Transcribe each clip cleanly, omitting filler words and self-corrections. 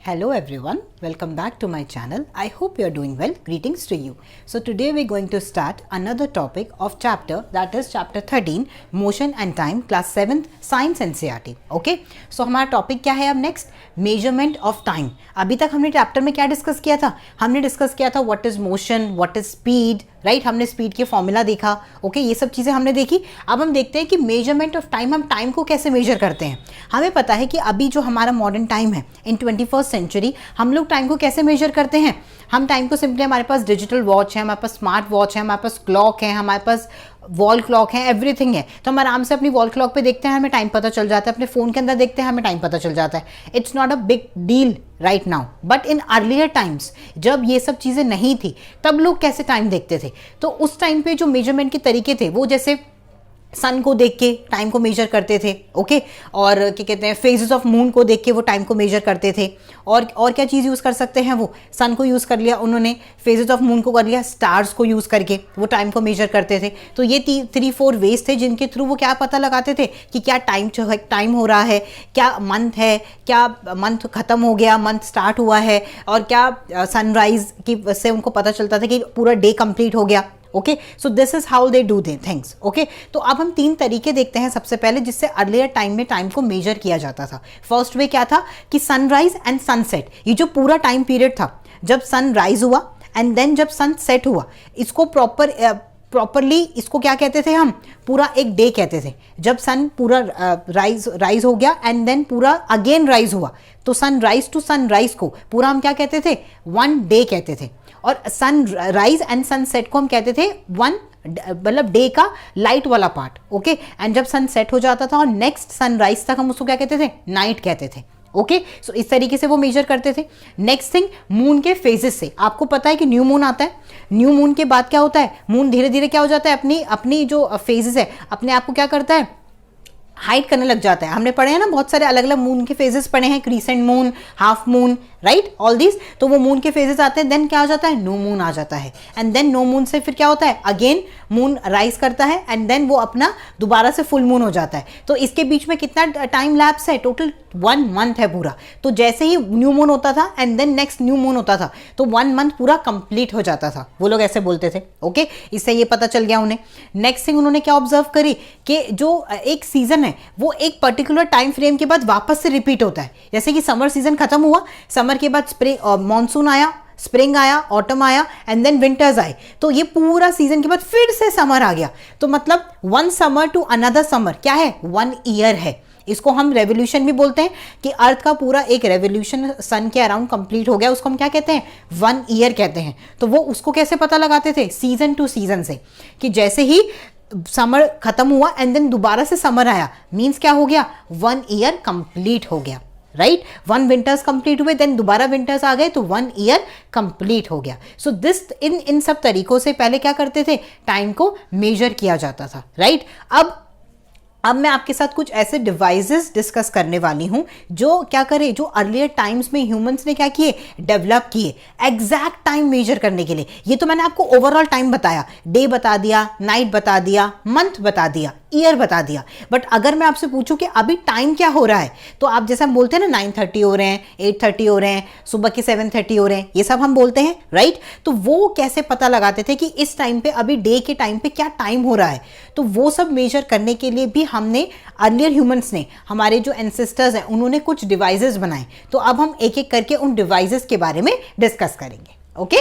Hello everyone, welcome back to my channel. I hope you are doing well. Greetings to you. So today we are going to start another topic of chapter, that is chapter 13 Motion and Time, class 7th Science NCERT. Okay, so हमारा topic क्या है अब next, measurement of time. अभी तक हमने chapter में क्या discuss किया था? हमने डिस्कस किया था what is motion, what is speed, right. हमने स्पीड के फॉर्मूला देखा. ओके, ये सब चीज़ें हमने देखी. अब हम देखते हैं कि मेजरमेंट ऑफ टाइम, हम टाइम को कैसे मेजर करते हैं. हमें पता है कि अभी जो हमारा मॉडर्न टाइम है इन 21st सेंचुरी, हम लोग टाइम को कैसे मेजर करते हैं. हम टाइम को सिंपली, हमारे पास डिजिटल वॉच है, हमारे पास स्मार्ट वॉच है, हमारे पास क्लॉक है, हमारे पास वॉल क्लॉक है, एवरीथिंग है. तो हम आराम से अपनी वॉल क्लॉक पे देखते हैं, हमें टाइम पता चल जाता है. अपने फ़ोन के अंदर देखते हैं, हमें टाइम पता चल जाता है. It's not a big deal right now, but in earlier times जब ये सब चीज़ें नहीं थी, तब लोग कैसे टाइम देखते थे. तो उस टाइम पे जो मेजरमेंट के तरीके थे वो जैसे सन को देख के टाइम को मेजर करते थे. ओके, और क्या कहते हैं, फेजेस ऑफ मून को देख के वो टाइम को मेजर करते थे. और क्या चीज़ यूज़ कर सकते हैं, वो सन को यूज़ कर लिया उन्होंने, फेजेस ऑफ मून को कर लिया, स्टार्स को यूज़ करके वो टाइम को मेजर करते थे. तो ये 3-4 वेज थे जिनके थ्रू वो क्या पता लगाते थे कि क्या टाइम हो रहा है, क्या मंथ है, क्या मंथ ख़त्म हो गया, मंथ स्टार्ट हुआ है, और क्या सनराइज की से उनको पता चलता था कि पूरा डे कंप्लीट हो गया. Okay, so this is how they do they things. Okay, तो अब हम 3 तरीके देखते हैं सबसे पहले जिससे अर्लियर टाइम में टाइम को मेजर किया जाता था. फर्स्ट वे क्या था कि सनराइज एंड सनसेट, ये जो पूरा टाइम पीरियड था जब सन राइज हुआ एंड देन जब सन सेट हुआ, इसको प्रॉपरली इसको क्या कहते थे, हम पूरा एक डे कहते थे. जब सन पूरा राइज हो गया एंड देन पूरा अगेन राइज हुआ, तो sunrise to sunrise को पूरा हम क्या कहते थे, 1 डे कहते थे. और sunrise and sunset को हम कहते थे 1, मतलब डे का लाइट वाला पार्ट. ओके, एंड जब सन सेट हो जाता था और नेक्स्ट सनराइज तक हम उसको क्या कहते थे, नाइट कहते थे. ओके, सो इस तरीके से वो मेजर करते थे. नेक्स्ट थिंग, मून के फेजेस से. आपको पता है कि न्यू मून आता है, न्यू मून के बाद क्या होता है, मून धीरे धीरे क्या हो जाता है, अपनी जो फेजेस है अपने आप को क्या करता है, हाइड करने लग जाता है. हमने पढ़े हैं ना, बहुत सारे अलग अलग मून के फेजेस पढ़े हैं, crescent moon, half moon, right, all this. तो वो मून के फेजेस आते हैं, देन क्या हो जाता है, नो मून आ जाता है. एंड देन नो मून से फिर क्या होता है, अगेन मून राइज करता है एंड देन वो अपना दोबारा से फुल मून हो जाता है. तो इसके बीच में कितना टाइम लैप्स है, टोटल 1 मंथ है पूरा. तो जैसे ही न्यू मून होता था and then next new moon होता था, तो 1 मंथ पूरा कंप्लीट हो जाता था. वो लोग ऐसे बोलते थे. ओके, इससे ये पता चल गया उन्हें. नेक्स्ट थिंग उन्होंने क्या ऑब्जर्व करी कि जो एक सीजन है वो एक पर्टिकुलर टाइम फ्रेम के बाद वापस से रिपीट होता है. जैसे कि समर सीजन खत्म हुआ, समर के बाद स्प्रिंग, मॉनसून आया, स्प्रिंग आया, ऑटम आया एंड देन विंटर्स आए, तो ये पूरा सीजन के बाद फिर से समर आ गया. तो मतलब 1 समर टू अनदर समर क्या है, 1 ईयर है. इसको हम रेवोल्यूशन भी बोलते हैं कि अर्थ का पूरा एक रेवोल्यूशन सन के अराउंड कंप्लीट हो गया, उसको हम क्या कहते हैं, 1 ईयर कहते हैं. तो वो उसको कैसे पता लगाते थे, सीजन टू सीजन से, कि जैसे ही समर खत्म हुआ एंड देन दोबारा से समर आया, मींस क्या हो गया, 1 ईयर कंप्लीट हो गया, राइट. 1 विंटर्स कंप्लीट हुए, देन दोबारा विंटर्स आ गए, तो 1 ईयर कंप्लीट हो गया. सो दिस इन सब तरीकों से पहले क्या करते थे, टाइम को मेजर किया जाता था, राइट. अब मैं आपके साथ कुछ ऐसे डिवाइसेस डिस्कस करने वाली हूं जो क्या करे, जो अर्लियर टाइम्स में ह्यूमंस ने क्या किए, डेवलप किए एग्जैक्ट टाइम मेजर करने के लिए. ये तो मैंने आपको ओवरऑल टाइम बताया, डे बता दिया, नाइट बता दिया, मंथ बता दिया, ईयर बता दिया. बट अगर मैं आपसे पूछूं कि अभी टाइम क्या हो रहा है, तो आप जैसे हम बोलते हैं ना, 9:30 हो रहे हैं, 8:30 हो रहे हैं, सुबह के 7:30 हो रहे हैं, ये सब हम बोलते हैं, राइट. तो वो कैसे पता लगाते थे कि इस टाइम पे, अभी डे के टाइम पे क्या टाइम हो रहा है. तो वो सब मेजर करने के लिए भी हमने, अर्लियर ह्यूमंस ने, हमारे जो एंसेस्टर्स हैं, उन्होंने कुछ डिवाइसेस बनाए. तो अब हम एक एक करके उन डिवाइसेस के बारे में डिस्कस करेंगे. ओके,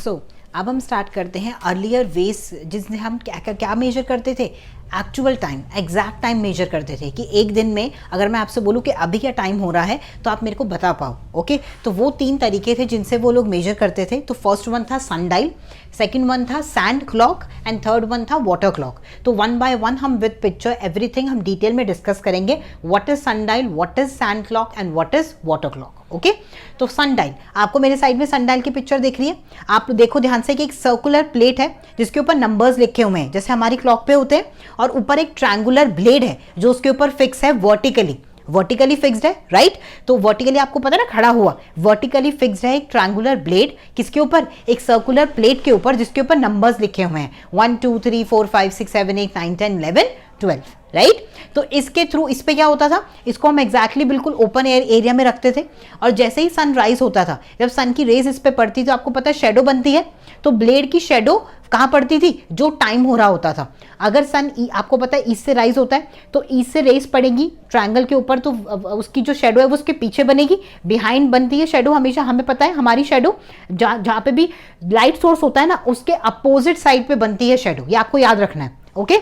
सो अब हम स्टार्ट करते हैं अर्लियर वेज जिसमें हम क्या मेजर करते थे, actual time, exact time measure करते थे. कि एक दिन में अगर मैं आपसे बोलूँ कि अभी क्या टाइम हो रहा है, तो आप मेरे को बता पाओ. ओके, तो वो 3 तरीके थे जिनसे वो लोग मेजर करते थे. तो फर्स्ट वन था सनडाइल, सेकंड वन था sand clock and third one था वाटर क्लॉक. तो 1 बाय 1 हम विद पिक्चर एवरीथिंग हम डिटेल में डिस्कस करेंगे. What is sundial, what is sand clock and what is water clock. Okay, तो sundial, आपको मेरे साइड में सनडाइल की पिक्चर देख रही है, आप देखो ध्यान से कि एक सर्कुलर प्लेट है जिसके ऊपर नंबर्स लिखे हुए हैं जैसे हमारी क्लॉक पे होते हैं, और ऊपर एक ट्रायंगुलर ब्लेड है जो उसके ऊपर फिक्स है, वर्टिकली फिक्स्ड है, राइट. तो वर्टिकली आपको पता है ना, खड़ा हुआ, वर्टिकली फिक्स्ड है एक ट्रायंगुलर ब्लेड, किसके ऊपर, एक सर्कुलर प्लेट के ऊपर जिसके ऊपर नंबर्स लिखे हुए हैं, 1 2 3 4 5 6 7 8 9 10 11 12, राइट। तो इसके थ्रू इस पे क्या होता था, इसको हम एग्जैक्टली बिल्कुल ओपन एयर एरिया में रखते थे, और जैसे ही सन राइज होता था, जब सन की रेज इस पे पड़ती तो आपको पता है शेडो बनती है, तो ब्लेड की शेडो कहाँ पड़ती थी, जो टाइम हो रहा होता था। अगर सन आपको पता है ईस्ट से राइज होता है, तो ईस्ट से रेज पड़ेगी ट्रायंगल के ऊपर, तो उसकी जो शेडो है वो उसके पीछे बनेगी, बिहाइंड बनती है शेडो हमेशा, हमें पता है हमारी शेडो जहाँ पे भी लाइट सोर्स होता है ना, उसके अपोजिट साइड पे बनती है शेडो, ये आपको याद रखना है। ओके,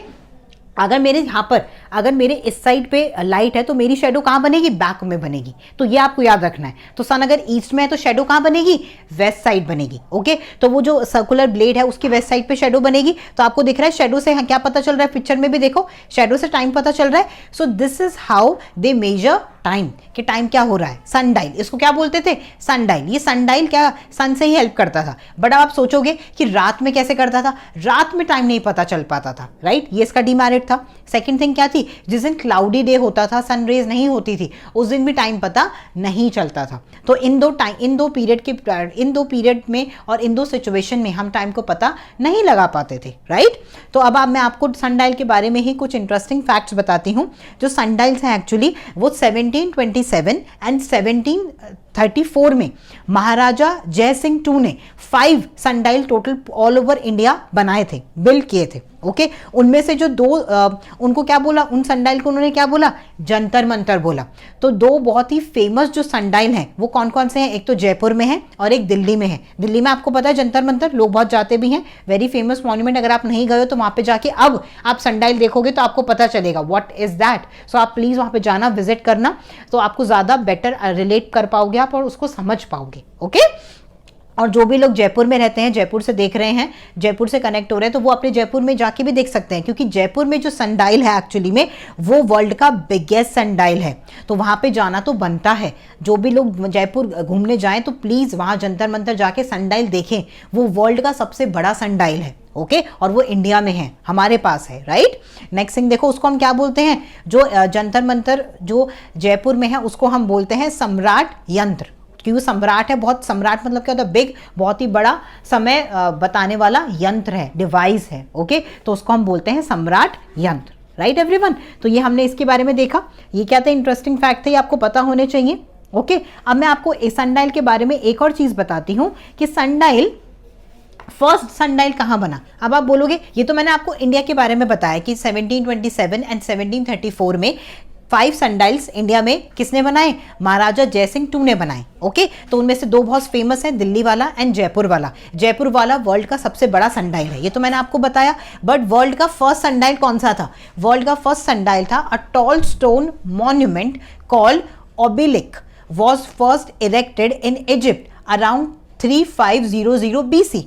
अगर मेरे यहाँ पर, अगर मेरे इस साइड पे लाइट है तो मेरी शेडो कहाँ बनेगी, बैक में बनेगी, तो ये आपको याद रखना है। तो सन अगर ईस्ट में है तो शेडो कहाँ बनेगी, वेस्ट साइड बनेगी। ओके, तो वो जो सर्कुलर ब्लेड है उसकी वेस्ट साइड पे शेडो बनेगी। तो आपको दिख रहा है शेडो से क्या पता चल रहा है, पिक्चर में भी देखो शेडो से टाइम पता चल रहा है। So this is how they measure time, कि टाइम क्या हो रहा है। सनडाइल, इसको क्या बोलते थे, सनडाइल। ये सनडाइल क्या सन से ही हेल्प करता था, बट अब आप सोचोगे कि रात में कैसे करता था, रात में टाइम नहीं पता चल पाता था, राइट, ये इसका डिमेरिट था। सेकंड थिंग क्या थी, जिस दिन क्लाउडी डे होता था, सनरेज नहीं होती थी, उस दिन भी टाइम पता नहीं चलता था। तो इन दो पीरियड में और इन दो सिचुएशन में हम टाइम को पता नहीं लगा पाते थे, राइट। तो अब मैं आपको सनडाइल के बारे में ही कुछ इंटरेस्टिंग फैक्ट्स बताती हूँ। जो सनडाइल्स हैं एक्चुअली वो 1727 एंड 1734 में महाराजा जय सिंह टू ने 5 sundial total all over India बनाए थे, बिल्ड किए थे। ओके, उनमें से जो दो उनको क्या बोला, उन सनडाइल को उन्होंने क्या बोला, जंतर मंतर बोला। तो दो बहुत ही फेमस जो सनडाइल हैं वो कौन कौन से हैं, एक तो जयपुर में है और एक दिल्ली में है। दिल्ली में आपको पता है जंतर मंतर, लोग बहुत जाते भी हैं, वेरी फेमस मॉन्यूमेंट। अगर आप नहीं गए हो तो वहां पे जाके अब आप सनडाइल देखोगे तो आपको पता चलेगा व्हाट इज दैट। सो आप प्लीज वहां पे जाना, विजिट करना, तो आपको ज्यादा बेटर रिलेट कर पाओगे आप और उसको समझ पाओगे। ओके, और जो भी लोग जयपुर में रहते हैं, जयपुर से देख रहे हैं, जयपुर से कनेक्ट हो रहे हैं, तो वो अपने जयपुर में जाके भी देख सकते हैं, क्योंकि जयपुर में जो सनडाइल है एक्चुअली में वो वर्ल्ड का बिगेस्ट सनडाइल है। तो वहां पे जाना तो बनता है, जो भी लोग जयपुर घूमने जाएं तो प्लीज वहां जंतर मंतर जाके सनडाइल देखें। वो वर्ल्ड का सबसे बड़ा सनडाइल है। ओके, और वो इंडिया में है, हमारे पास है, राइट। नेक्स्ट थिंग देखो, उसको हम क्या बोलते हैं, जो जंतर मंतर जो जयपुर में है उसको हम बोलते हैं सम्राट यंत्र, क्योंकि सम्राट है, बहुत, सम्राट मतलब क्या होता है, बिग, बहुत ही बड़ा समय बताने वाला यंत्र है, डिवाइस है। ओके, तो उसको हम बोलते हैं सम्राट यंत्र, राइट एवरीवन। तो ये हमने इसके बारे में देखा, ये क्या था, इंटरेस्टिंग फैक्ट थे, ये आपको पता होने चाहिए। ओके, अब मैं आपको सनडाइल के बारे में एक और चीज बताती हूँ कि सनडाइल, फर्स्ट सनडाइल कहाँ बना। अब आप बोलोगे ये तो मैंने आपको इंडिया के बारे में बताया कि 1727 एंड 1734 में 5 सनडाइल्स इंडिया में किसने बनाए, महाराजा जयसिंह टू ने बनाए। ओके, तो उनमें से 2 बहुत फेमस हैं, दिल्ली वाला एंड जयपुर वाला। जयपुर वाला वर्ल्ड का सबसे बड़ा सनडाइल है, ये तो मैंने आपको बताया। बट वर्ल्ड का फर्स्ट सनडाइल कौन सा था, वर्ल्ड का फर्स्ट सनडाइल था a tall stone monument called obelisk, was first erected in Egypt around 3500 BC.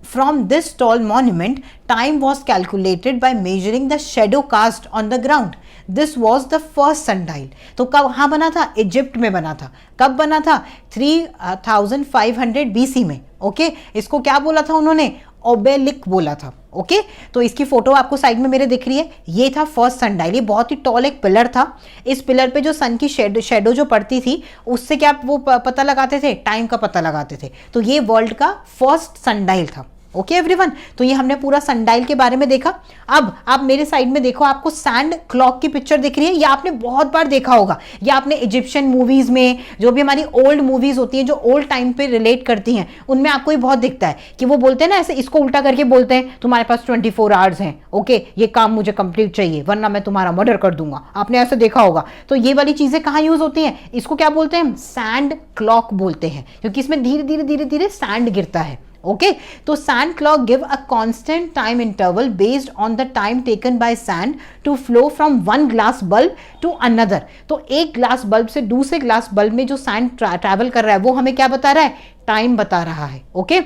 From this tall monument, time was calculated by measuring the shadow cast on the ground. This was the first sundial. तो कहाँ बना था, Egypt में बना था। कब बना था, 3500 BC में। ओके, इसको क्या बोला था उन्होंने, ओबेलिक बोला था। ओके, तो इसकी फोटो आपको साइड में मेरे दिख रही है, ये था फर्स्ट सनडाइल। ये बहुत ही टॉल एक पिलर था, इस पिलर पे जो सन की शेडो जो पड़ती थी उससे क्या वो पता लगाते थे, टाइम का पता लगाते थे। तो ये वर्ल्ड का फर्स्ट सनडाइल था। ओके एवरीवन, तो ये हमने पूरा सनडाइल के बारे में देखा। अब आप मेरे साइड में देखो, आपको सैंड क्लॉक की पिक्चर दिख रही है, ये आपने बहुत बार देखा होगा, ये आपने इजिप्शियन मूवीज में, जो भी हमारी ओल्ड मूवीज होती हैं जो ओल्ड टाइम पे रिलेट करती हैं, उनमें आपको ये बहुत दिखता है कि वो बोलते हैं ना ऐसे, इसको उल्टा करके बोलते हैं तुम्हारे पास 24 आवर्स हैं, ओके, ये काम मुझे कंप्लीट चाहिए वरना मैं तुम्हारा मर्डर कर दूंगा। आपने ऐसे देखा होगा। तो ये वाली चीजें कहाँ यूज होती हैं, इसको क्या बोलते हैं, सैंड क्लॉक बोलते हैं, क्योंकि इसमें धीरे धीरे धीरे धीरे सैंड गिरता है। ओके, तो sand clock give a constant time interval based on the time taken by sand to flow from one glass bulb to another. तो एक ग्लास बल्ब से दूसरे ग्लास बल्ब में जो सैंड ट्रैवल कर रहा है वो हमें क्या बता रहा है, टाइम बता रहा है। ओके,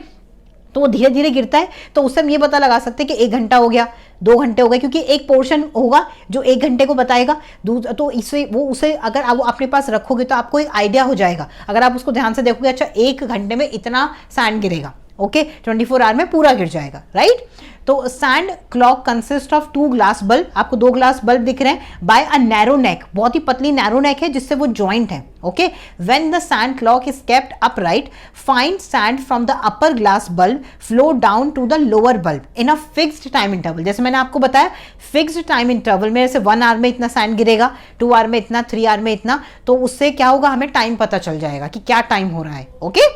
तो वो धीरे धीरे गिरता है, तो उससे हम ये पता लगा सकते हैं कि 1 घंटा हो गया, 2 घंटे हो गए, क्योंकि एक पोर्शन होगा जो 1 घंटे को बताएगा। तो इससे वो उसे अगर आप अपने पास रखोगे तो आपको एक आइडिया हो जाएगा। अगर आप उसको ध्यान से देखोगे, अच्छा 1 घंटे में इतना सैंड गिरेगा, ओके 24 आवर में पूरा गिर जाएगा, राइट। तो sand clock consist of 2 glass bulb, आपको 2 ग्लास बल्ब दिख रहे हैं, बाय अ नैरो नेक, बहुत ही पतली नैरो नेक है जिससे वो जॉइंट है, okay. When the sand clock is kept upright, fine sand from the upper glass bulb flow down to the lower bulb in a fixed time interval. जैसे मैंने आपको बताया फिक्स्ड टाइम इंटरवल में, जैसे 1 आवर में इतना sand गिरेगा, 2 our में इतना, 3 आवर में इतना, तो उससे क्या होगा, हमें टाइम पता चल जाएगा कि क्या टाइम हो रहा है, ओके।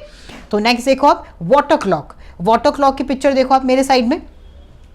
तो नेक्स्ट देखो आप वाटर क्लॉक, वाटर क्लॉक की पिक्चर देखो आप मेरे साइड में।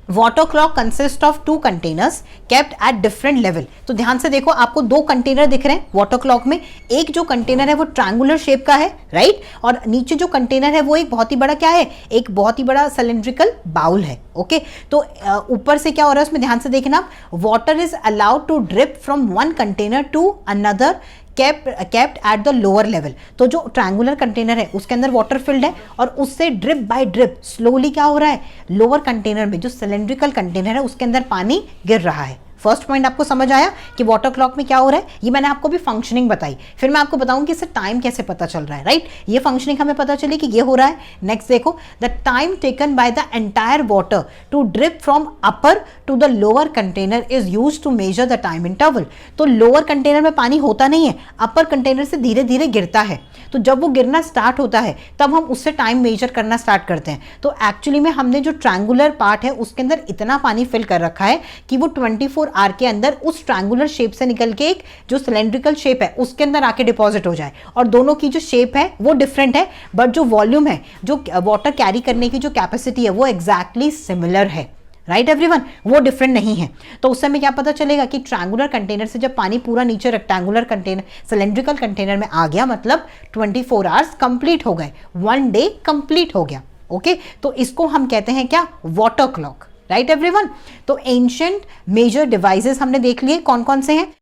Water clock consist of 2 containers kept at different level. तो ध्यान से देखो, आपको 2 कंटेनर दिख रहे हैं वाटर क्लॉक में। एक जो कंटेनर है वो ट्रायंगुलर शेप का है, राइट, और नीचे जो कंटेनर है वो एक बहुत ही बड़ा क्या है, एक बहुत ही बड़ा सिलेंड्रिकल बाउल है, ओके। तो ऊपर से क्या हो रहा है उसमें ध्यान से देखना, water is allowed to drip from one container to another kept at the lower level. तो जो ट्रायंगुलर कंटेनर है उसके अंदर वाटर फिल्ड है और उससे ड्रिप बाय ड्रिप स्लोली क्या हो रहा है, लोअर कंटेनर में जो सिलेंड्रिकल कंटेनर है उसके अंदर पानी गिर रहा है। फर्स्ट पॉइंट आपको समझ आया कि वाटर क्लॉक में क्या हो रहा है, ये मैंने आपको भी फंक्शनिंग बताई, फिर मैं आपको बताऊं कि इससे टाइम कैसे पता चल रहा है, राइट। ये फंक्शनिंग हमें पता चली कि ये हो रहा है। नेक्स्ट देखो, the time taken by the entire water to drip from upper to the lower container is used to measure the time interval. तो लोअर कंटेनर में पानी होता नहीं है, अपर कंटेनर से धीरे धीरे गिरता है, तो जब वो गिरना स्टार्ट होता है तब हम उससे टाइम मेजर करना स्टार्ट करते हैं। तो एक्चुअली में हमने जो ट्रायंगुलर पार्ट है उसके अंदर इतना पानी फिल कर रखा है कि वो 24 आवर के अंदर उस ट्रायंगुलर शेप से निकल के एक जो सिलेंड्रिकल शेप है उसके अंदर आके डिपॉजिट हो जाए। और दोनों की जो शेप है वो डिफरेंट है, बट जो वॉल्यूम है, जो वाटर कैरी करने की जो कैपेसिटी है वो एग्जैक्टली सिमिलर है, राइट एवरीवन, वो डिफरेंट नहीं है। तो उस समय क्या पता चलेगा कि ट्रायंगुलर कंटेनर से जब पानी पूरा नीचे रेक्टेंगुलर कंटेनर सिलेंड्रिकल कंटेनर में आ गया, मतलब 24 आवर्स कंप्लीट हो गए, 1 डे कंप्लीट हो गया, ओके। तो इसको हम कहते हैं क्या, वाटर क्लॉक, राइट एवरीवन। तो एंशिएंट मेजर डिवाइसेस हमने देख लिए कौन कौन से हैं।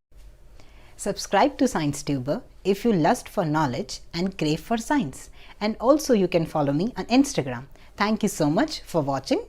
Subscribe to Science Tuber if you lust for knowledge and crave for science, and also you can follow me on Instagram. Thank you so much for watching.